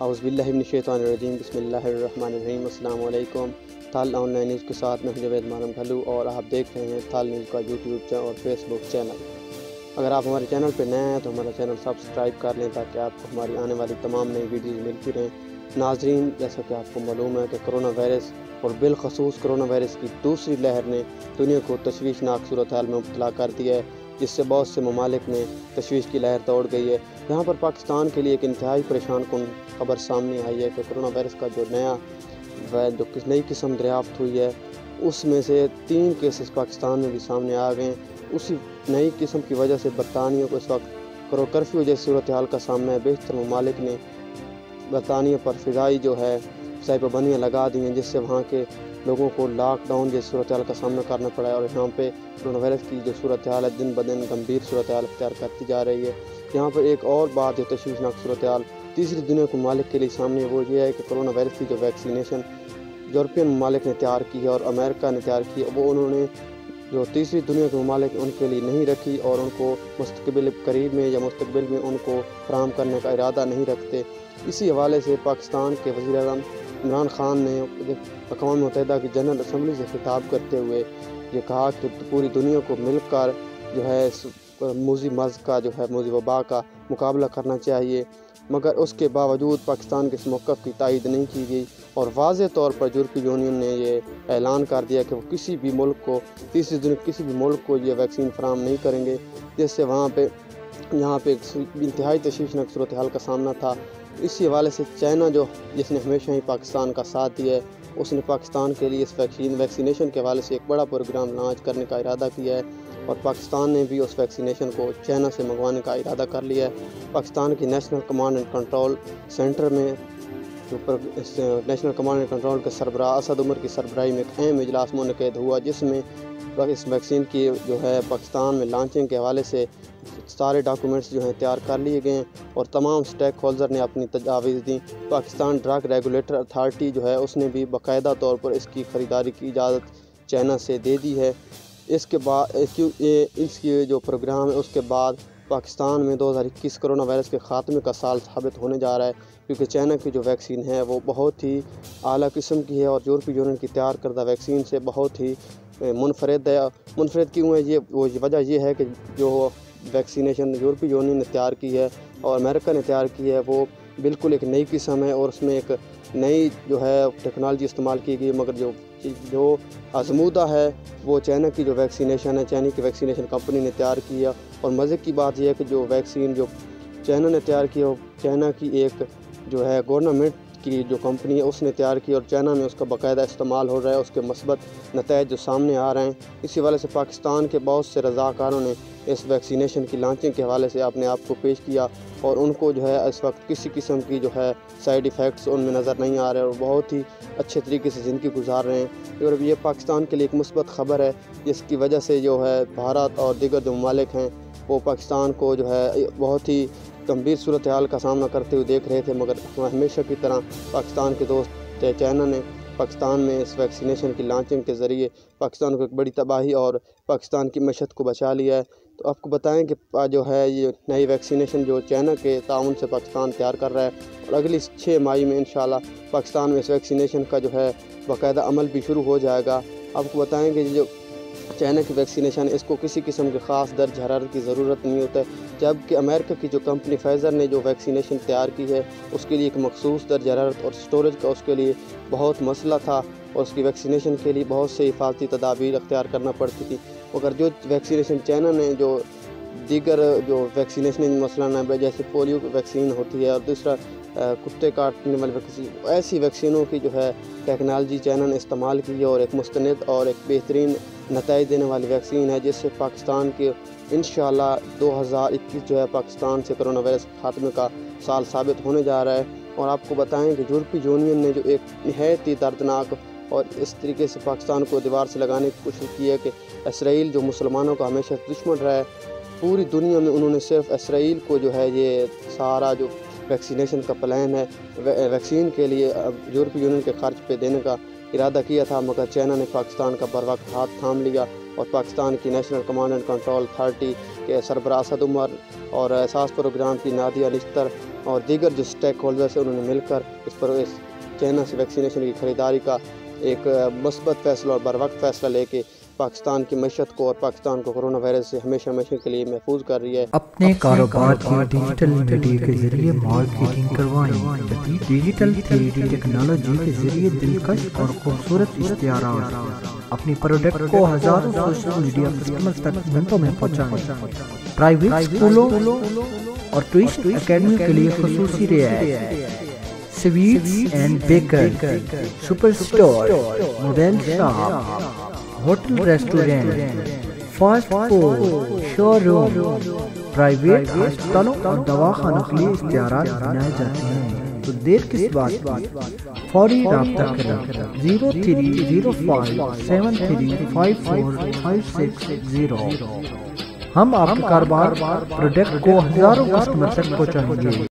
اعوذ باللہ من الشیطان الرجیم، بسم اللہ الرحمن الرحیم۔ السلام علیکم۔ تھال آن لائن نیوز کے ساتھ میں جاوید مانم گھلو اور آپ دیکھ رہے ہیں تھال نیوز کا یوٹیوب اور فیس بک چینل۔ اگر آپ ہمارے چینل پہ نئے ہیں تو ہمارا چینل سبسکرائب کر لیں تاکہ آپ کو ہماری آنے والی تمام نئی ویڈیوز ملتی رہیں۔ ناظرین، جیسا کہ آپ کو معلوم ہے کہ کرونا وائرس اور بالخصوص کرونا وائرس کی دوسری لہر نے دنیا کو تشویشناک صورتحال میں مبتلا کر دیا ہے، جس سے بہت سے ممالک میں تشویش کی لہر دوڑ گئی ہے۔ یہاں پر پاکستان کے لیے ایک انتہائی پریشان کن خبر سامنے آئی ہے کہ کرونا وائرس کا جو نئی قسم دریافت ہوئی ہے، اس میں سے 3 کیسز پاکستان میں بھی سامنے آ گئے ہیں۔ اسی نئی قسم کی وجہ سے برطانیہ کو اس وقت کرفیو جیسی صورتحال کا سامنا ہے۔ بیشتر ممالک نے برطانیہ پر فضائی پابندیاں لگا دی ہیں، جس سے وہاں کے لوگوں کو لاک ڈاؤن جیسی صورتحال کا سامنا کرنا پڑا ہے، اور یہاں پہ کرونا وائرس کی جو صورتحال ہے دن بدن گمبھیر صورتحال اختیار کرتی جا رہی ہے۔ یہاں پر ایک اور بات جو تشویشناک صورتحال تیسری دنیا کے ممالک کے لیے سامنے وہ یہ ہے کہ کرونا وائرس کی جو ویکسینیشن یورپین ممالک نے تیار کی ہے اور امریکہ نے تیار کی ہے، وہ انہوں نے جو تیسری دنیا کے ممالک ان کے لیے نہیں رکھی اور ان کو مستقبل قریب میں یا مستقبل میں ان کو فراہم کرنے کا ارادہ نہیں رکھتے۔ اسی حوالے سے پاکستان کے وزیر اعظم عمران خان نے اقوام متحدہ کی جنرل اسمبلی سے خطاب کرتے ہوئے یہ کہا کہ پوری دنیا کو مل کر جو ہے موذی وبا کا مقابلہ کرنا چاہیے، مگر اس کے باوجود پاکستان کے اس موقف کی تائید نہیں کی گئی، اور واضح طور پر یورپی یونین نے یہ اعلان کر دیا کہ وہ کسی بھی ملک کو یہ ویکسین فراہم نہیں کریں گے، جس سے یہاں پہ انتہائی تشویشناک صورتحال کا سامنا تھا۔ اسی حوالے سے چائنا جس نے ہمیشہ ہی پاکستان کا ساتھ دیا ہے، اس نے پاکستان کے لیے اس ویکسینیشن کے حوالے سے ایک بڑا پروگرام لانچ کرنے کا ارادہ کیا ہے، اور پاکستان نے بھی اس ویکسینیشن کو چائنا سے منگوانے کا ارادہ کر لیا ہے۔ پاکستان کی national command and control centre میں نیشنل کمانڈ اینڈ کنٹرول کے سربراہ اسد عمر کی سربراہی میں ایک اہم اجلاس منعقد ہوا، جس میں اس ویکسین کی پاکستان میں لانچنگ کے حوالے سے سارے ڈاکومنٹس تیار کر لیے گئے ہیں، اور تمام سٹیک ہولڈر نے اپنی تجاویز دیں۔ پاکستان ڈرگ ریگولیٹر اتھارٹی اس نے بھی باقاعدہ طور پر اس کی خریداری کی اجازت چائنا سے دے دی ہے۔ اس کے بعد اس کی جو پروگرام ہے، اس کے بعد پاکستان میں 2021 کرونا وائرس کے خاتمے کا سال ثابت ہونے جا رہا ہے، کیونکہ چائنا کی جو ویکسین ہے وہ بہت ہی اعلیٰ قسم کی ہے اور یورپی یونین کی تیار کردہ ویکسین سے بہت ہی منفرد ہے۔ منفرد کیوں ہے؟ وجہ یہ ہے کہ جو ویکسینیشن یورپی یونین نے تیار کی ہے اور امریکہ نے تیار کی ہے، وہ بالکل ایک نئی قسم ہے، اور اس میں ایک نئی ٹیکنالوجی استعمال کی گئی، مگر جو آزمودہ ہے وہ چائنا کی جو ویکسینیشن ہے، چائنا کی ویکسینیشن کمپنی نے تیار کیا۔ اور مزے کی بات یہ ہے کہ جو ویکسین چائنا نے تیار کی ہے، چائنا کی ایک گورنمنٹ کی جو کمپنی ہے اس نے تیار کی، اور چائنا میں اس کا باقاعدہ استعمال ہو رہا ہے، اس کے مثبت نتائج جو سامنے آ رہے ہیں۔ اسی حوالے سے پاکستان کے بہت سے رضاکاروں نے اس ویکسینیشن کی لانچنگ کے حوالے سے اپنے آپ کو پیش کیا، اور ان کو اس وقت کسی قسم کی سائیڈ ایفیکٹس ان میں نظر نہیں آ رہے، اور بہت ہی اچھے طریقے سے زندگی گزار رہے ہیں۔ اور یہ پاکستان کے لیے ایک مثبت خبر ہے، جس کی وجہ سے بھارت اور دیگر جو ممالک ہیں وہ پاکستان کو بہت ہی گمبھیر صورتحال کا سامنا کرتے ہوئے دیکھ رہے تھے، مگر ہمیشہ کی طرح پاکستان کے دوست چائنا نے پاکستان میں اس ویکسینیشن کی لانچنگ کے ذریعے پاکستان کو ایک بڑی تباہی اور پاکستان کی معیشت کو بچا لیا ہے۔ تو آپ کو بتائیں کہ یہ نئی ویکسینیشن جو چائنا کے تعاون سے پاکستان تیار کر رہا ہے، اور اگلی 6 مئی میں انشاءاللہ پاکستان میں اس ویکسینیشن کا باقاعدہ عمل بھی شروع ہو جائے گا۔ آپ کو بتائیں کہ جو چائنا کی ویکسینیشن اس کو کسی قسم کے خاص درجہ حرارت کی ضرورت نہیں ہوتا ہے، جبکہ امریکہ کی جو کمپنی فائزر نے جو ویکسینیشن تیار کی ہے اس کے لیے ایک مخصوص درجہ حرارت اور سٹوریج کا اس کے لیے بہت مسئلہ تھا، اور اس کی ویکسینیشن کے لیے بہت سے حفاظتی تدابیر اختیار کرنا پڑتی تھی۔ مگر جو ویکسینیشن چائنا نے دیگر ویکسینیشن مثلاً جیسے پولیو ویکسین ہوتی ہے، اور دوسرا کتے کاٹنے والی ویکسین، ایسی ویکسینوں کی ٹیکنالوجی چائنا نے استعمال کی ہے، اور ایک مستند اور ایک بہترین نتائج دینے والی ویکسین ہے، جس سے پاکستان کے انشاءاللہ 2021 پاکستان سے کرونا وائرس خاتمے کا سال ثابت ہونے جا رہا ہے۔ اور آپ کو بتائیں کہ یورپی یونین نے ایک نہایت ہی دردناک اور اس طریقے سے پاکستان کو دیوار سے لگانے کی کوشش کی ہے کہ اسرائیل جو مسلمانوں کا ہمیشہ دشمن رہا ہے، پوری دنیا میں انہوں نے صرف اسرائیل کو یہ سارا ویکسینیشن کا پلان ہے ویکسین کے لیے یورپی یونین کے خرچ پہ دینے کا ارادہ کیا تھا، مگر چائنا نے پاکستان کا بر وقت ہاتھ تھام لیا، اور پاکستان کی national command and control authority کے سربراہ اسد عمر اور احساس پروگرام کی نادیہ نشتر اور دیگر جو اسٹیک ہولڈرس ہیں انہوں نے مل کر اس پر اس چائنا سے ویکسینیشن کی خریداری کا ایک مثبت فیصلہ اور بر وقت فیصلہ لے کے پاکستان کی معیشت کو اور پاکستان کو کرونا وائرس سے ہمیشہ کے لیے محفوظ کر رہی ہے۔ اپنے کاروبار کی ڈیجیٹل میڈیا کے ذریعے مارکیٹنگ کروائیں۔ ڈیجیٹل 3D ٹیکنالوجی کے ذریعے دلکش اور خوبصورت اشتہارات اپنی پروڈکٹ کو ہزاروں سوشل میڈیا کسٹمرز تک منٹوں میں پہنچائیں۔ پرائیویٹ اسکولوں اور ٹیوشن اکیڈمی کے لیے خصوصی رعایت، sweets and baker, super store, mobile shop, hotel restaurant, fast food, show room, private ہسپتالوں اور دواخانوں کے لیے اشتہارات بنائے جاتے ہیں۔ تو دیر کس بات کی، فوری رابطہ کریں 0305735456 ہم آپ کے کاروبار پروڈکٹ کو ہزاروں کسٹمر تک پہنچائیں گے۔